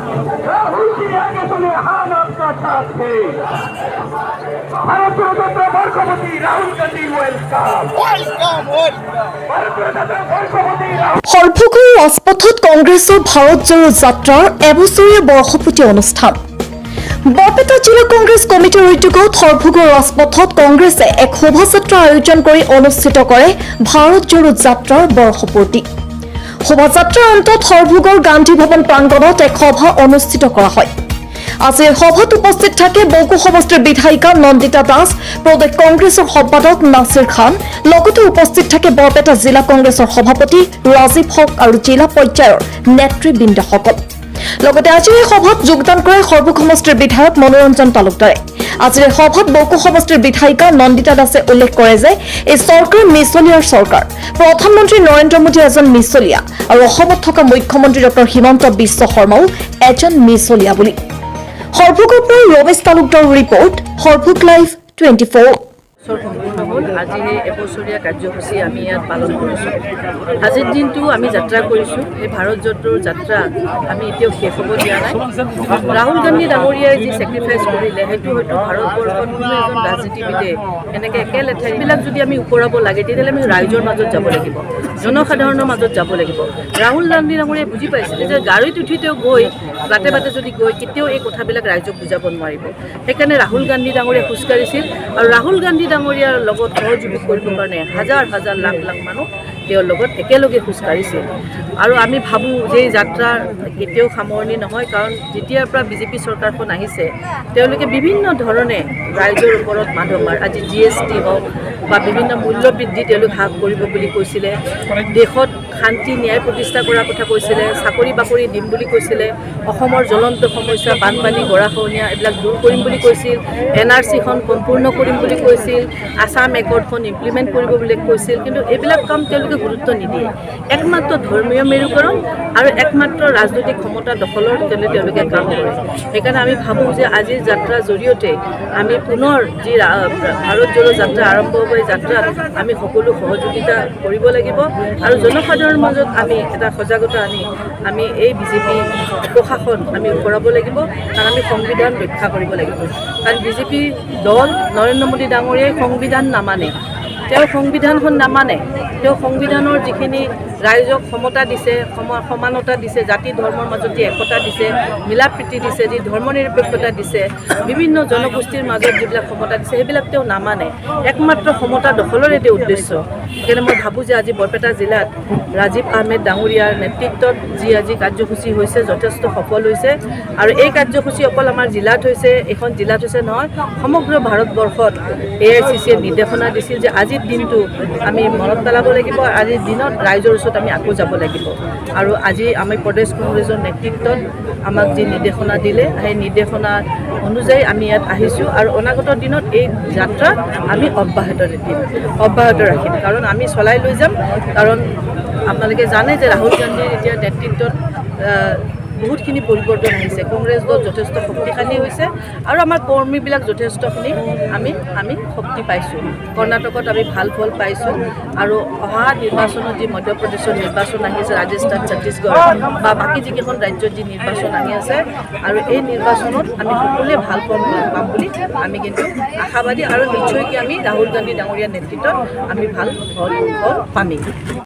राहुल जी आगे चले हाथ आपका साथ है भारत रत्न वर्षपति राहुल गांधी वेलकाम भारत रत्न वर्षपति সৰ্বগুৰু ৰাজপথত কংগ্ৰেছৰ ভাৰত জোড়ো যাত্ৰাৰ এবছৰীয়া বৰ্ষপূৰ্তি অনুষ্ঠান বৰপেটা জিলা কংগ্ৰেছ কমিটিৰ উদ্যোগত সৰ্বগুৰু ৰাজপথত কংগ্ৰেছে এক শোভাযাত্ৰা আয়োজন কৰি অনুষ্ঠিত কৰে ভাৰত জোড়ো যাত্ৰাৰ বৰ্ষপূৰ্তি শোভাযাত্ৰাৰ অন্তত সৰ্বগুৰু গান্ধী ভৱন প্ৰাংগণত এক সভা অনুষ্ঠিত কৰা হয় আজিৰ সভাত উপস্থিত থাকে বকো সমষ্টিৰ বিধায়িকা নন্দিতা দাস প্ৰদেশ কংগ্ৰেছৰ সম্পাদক নাছিৰ খান লগতে উপস্থিত থাকে বৰপেটা জিলা কংগ্ৰেছৰ সভাপতি ৰাজীৱ হক আৰু জিলা পৰ্যায়ৰ নেতৃবৃন্দসকল লগতে আজিৰ এই সভাত যোগদান কৰে সৰ্বক সমষ্টিৰ বিধায়ক মনোৰঞ্জন তালুকদাৰে আজিৰ এই সভাত বকো সমষ্টিৰ বিধায়িকা নন্দিতা দাসে উল্লেখ কৰে যে এই চৰকাৰ মিছলীয়াৰ চৰকাৰ প্ৰধানমন্ত্ৰী নৰেন্দ্ৰ মোদী এজন মিছলীয়া আৰু অসমত থকা মুখ্যমন্ত্ৰী ডক্টৰ হিমন্ত বিশ্ব শৰ্মাও এজন মিছলীয়া বুলি সৰ্বকৰ পৰা ৰমেশ তালুকদাৰ ৰিপৰ্ট সৰ্বক লাইভ 24 সম্পূৰ্ণ হ'ল আজি এই এবছৰীয়া কাৰ্যসূচী আমি ইয়াত পালন কৰিছোঁ আজিৰ দিনটো আমি যাত্ৰা কৰিছোঁ এই ভাৰত জোড়োৰ যাত্ৰা আমি এতিয়াও শেষ হ'ব দিয়া নাই ৰাহুল গান্ধী ডাঙৰীয়াই যি ছেক্ৰিফাইচ কৰিলে সেইটো হয়তো ভাৰতবৰ্ষত কোনো এজন ৰাজনীতিবিদে এনেকৈ একে লেঠাৰিবিলাক যদি আমি ওপৰাব লাগে তেতিয়াহ'লে আমি ৰাইজৰ মাজত যাব লাগিব জনসাধাৰণৰ মাজত যাব লাগিব ৰাহুল গান্ধী ডাঙৰীয়াই বুজি পাইছিলে যে গাড়ীত উঠি তেওঁ গৈ বাটে বাটে যদি গৈ কেতিয়াও এই কথাবিলাক ৰাইজক বুজাব নোৱাৰিব সেইকাৰণে ৰাহুল গান্ধী ডাঙৰীয়াই খোজকাঢ়িছিল আৰু ৰাহুল গান্ধী ডাঙৰীয়াৰ লগত সহযোগী কৰিবৰ কাৰণে হাজাৰ হাজাৰ লাখ লাখ মানুহ তেওঁৰ লগত একেলগে খোজকাঢ়িছিল আৰু আমি ভাবোঁ যে এই যাত্ৰাৰ কেতিয়াও সামৰণি নহয় কাৰণ যেতিয়াৰ পৰা বিজেপি চৰকাৰখন আহিছে তেওঁলোকে বিভিন্ন ধৰণে ৰাইজৰ ওপৰত মাধমাৰ আজি GST হওক বা বিভিন্ন মূল্য বৃদ্ধি তেওঁলোক হ্ৰাস কৰিব বুলি কৈছিলে দেশত শান্তি ন্যায় প্ৰতিষ্ঠা কৰাৰ কথা কৈছিলে চাকৰি বাকৰি দিম বুলি কৈছিলে অসমৰ জ্বলন্ত সমস্যা বানপানী গৰাখহনীয়া এইবিলাক দূৰ কৰিম বুলি কৈছিল NRCখন সম্পূৰ্ণ কৰিম বুলি কৈছিল আসাম একৰ্ডখন ইমপ্লিমেণ্ট কৰিব বুলি কৈছিল কিন্তু এইবিলাক কাম তেওঁলোকে গুৰুত্ব নিদিয়ে একমাত্ৰ ধৰ্মীয় মেৰুকৰণ আৰু একমাত্ৰ ৰাজনৈতিক ক্ষমতা দখলৰ তেওঁলোকে কাম কৰে সেইকাৰণে আমি ভাবোঁ যে আজিৰ যাত্ৰাৰ জৰিয়তে আমি পুনৰ যি ভাৰত জোড়ো যাত্ৰা আৰম্ভ হ'ব এই যাত্ৰাত আমি সকলো সহযোগিতা কৰিব লাগিব আৰু জনসাধাৰণৰ মাজত আমি এটা সজাগতা আনি আমি এই বিজেপি প্ৰশাসন আমি ওপৰাব লাগিব কাৰণ আমি সংবিধান ৰক্ষা কৰিব লাগিব কাৰণ বিজেপি দল নৰেন্দ্ৰ মোদী ডাঙৰীয়াই সংবিধান নামানে তেওঁ সংবিধানখন নামানে তেওঁ সংবিধানৰ যিখিনি ৰাইজক সমতা দিছে সমানতা দিছে জাতি ধৰ্মৰ মাজত যি একতা দিছে মিলা প্ৰীতি দিছে যি ধৰ্ম নিৰপেক্ষতা দিছে বিভিন্ন জনগোষ্ঠীৰ মাজত যিবিলাক সমতা দিছে সেইবিলাক তেওঁ নামানে একমাত্ৰ সমতা দখলৰে তেওঁ উদ্দেশ্য সেইকাৰণে মই ভাবোঁ যে আজি বৰপেটা জিলাত ৰাজীৱ আহমেদ ডাঙৰীয়াৰ নেতৃত্বত যি আজি কাৰ্যসূচী হৈছে যথেষ্ট সফল হৈছে আৰু এই কাৰ্যসূচী অকল আমাৰ জিলাত হৈছে এখন জিলাত হৈছে নহয় সমগ্ৰ ভাৰতবৰ্ষত AICCয়ে নিৰ্দেশনা দিছিল যে আজিৰ দিনটো আমি মনত পেলাব লাগিব আজিৰ দিনত ৰাইজৰ ওচৰত আমি আকৌ যাব লাগিব আৰু আজি আমি প্ৰদেশ কংগ্ৰেছৰ নেতৃত্বত আমাক যি নিৰ্দেশনা দিলে সেই নিৰ্দেশনা অনুযায়ী আমি ইয়াত আহিছোঁ আৰু অনাগত দিনত এই যাত্ৰা আমি অব্যাহত ৰাখিম কাৰণ আমি চলাই লৈ যাম কাৰণ আপোনালোকে জানে যে ৰাহুল গান্ধীৰ এতিয়া নেতৃত্বত বহুতখিনি পৰিৱৰ্তন আহিছে কংগ্ৰেছ দল যথেষ্ট শক্তিশালী হৈছে আৰু আমাৰ কৰ্মীবিলাক যথেষ্টখিনি আমি শক্তি পাইছোঁ কৰ্ণাটকত আমি ভাল ফল পাইছোঁ আৰু অহা নিৰ্বাচনত যি মধ্যপ্ৰদেশৰ নিৰ্বাচন আহি আছে ৰাজস্থান ছত্তীশগড় বা বাকী যিকেইখন ৰাজ্যত যি নিৰ্বাচন আহি আছে আৰু এই নিৰ্বাচনত আমি সকলোৱে ভাল ফল পাম বুলি আমি কিন্তু আশাবাদী আৰু নিশ্চয়কৈ আমি ৰাহুল গান্ধী ডাঙৰীয়াৰ নেতৃত্বত আমি ভাল ফল পামেই